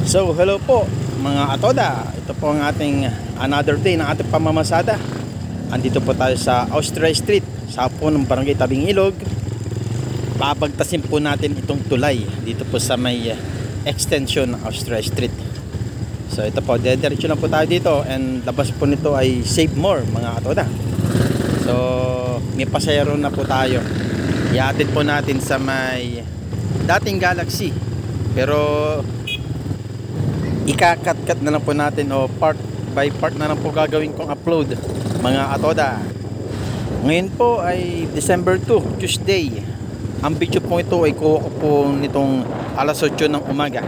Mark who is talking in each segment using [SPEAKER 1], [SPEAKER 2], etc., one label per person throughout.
[SPEAKER 1] So hello po mga atoda. Ito po ang ating another day ng ating pamamasada. Andito po tayo sa Austria Street, sa po ng Barangay Tabing Ilog. Babagtasin po natin itong tulay dito po sa may extension ng Austria Street. So ito po, dediretso lang po tayo dito. And labas po nito ay Save More mga atoda. So may pasayro na po tayo. Ihatid po natin sa may dating Galaxy, pero ikakat-kat na lang po natin, o part by part na lang po gagawin kong upload mga atoda. Ngayon po ay December 2, Tuesday. Ang video po ito ay kuha ko po nitong alas 8 ng umaga.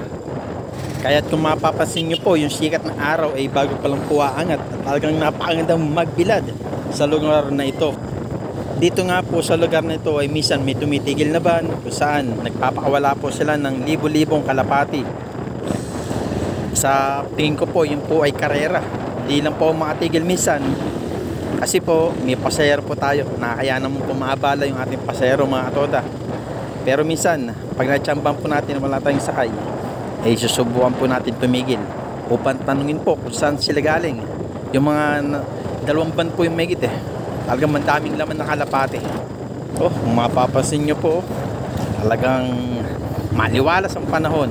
[SPEAKER 1] Kaya't kung mapapansin nyo po, yung sikat ng araw ay bago pa lang po aangat. At talagang napakagandang magbilad sa lugar na ito. Dito nga po sa lugar na ito ay minsan may tumitigil na van, kung saan nagpapakawala po sila ng libo-libong kalapati. Sa tingin ko po, yun po ay karera. Hindi lang po makatigil minsan kasi po may pasahero po tayo. Nakakayanan mo po maabala yung ating pasahero mga atoda. Pero minsan pag natsamban po natin na wala tayong sakay, ay susubukan po natin tumigil upang tanungin po kung saan sila galing. Yung mga dalawang van po yung megit talagang mandaming laman na kalapate. Kung mapapansin nyo po, talagang maliwalas ang panahon.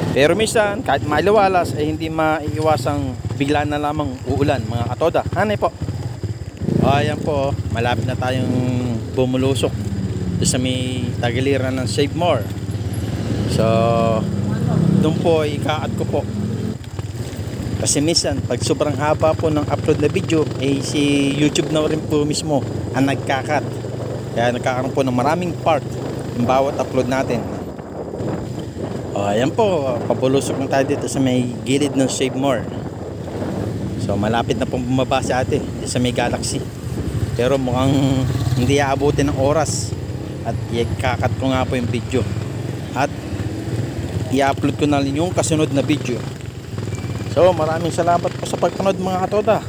[SPEAKER 1] Pero minsan kahit maliwalas ay hindi maiiwasang bigla na lamang uulan mga katoda. Hanay po. Ayan po, malapit na tayong bumulusok sa may tagiliran ng Save More. So doon po ikaat ko po. Kasi minsan pag sobrang haba po ng upload na video, si YouTube na rin po mismo ang nagkakat. Kaya nagkakaroon po ng maraming part ng bawat upload natin. Ayan po, pabulusok na tayo dito sa may gilid ng Save More. So malapit na pong bumaba si ate sa may Galaxy. Pero mukhang hindi aabutin ng oras. At ikakat ko nga po yung video. At i-upload ko na rin yung kasunod na video. So maraming salamat po sa pagpanood mga katoda.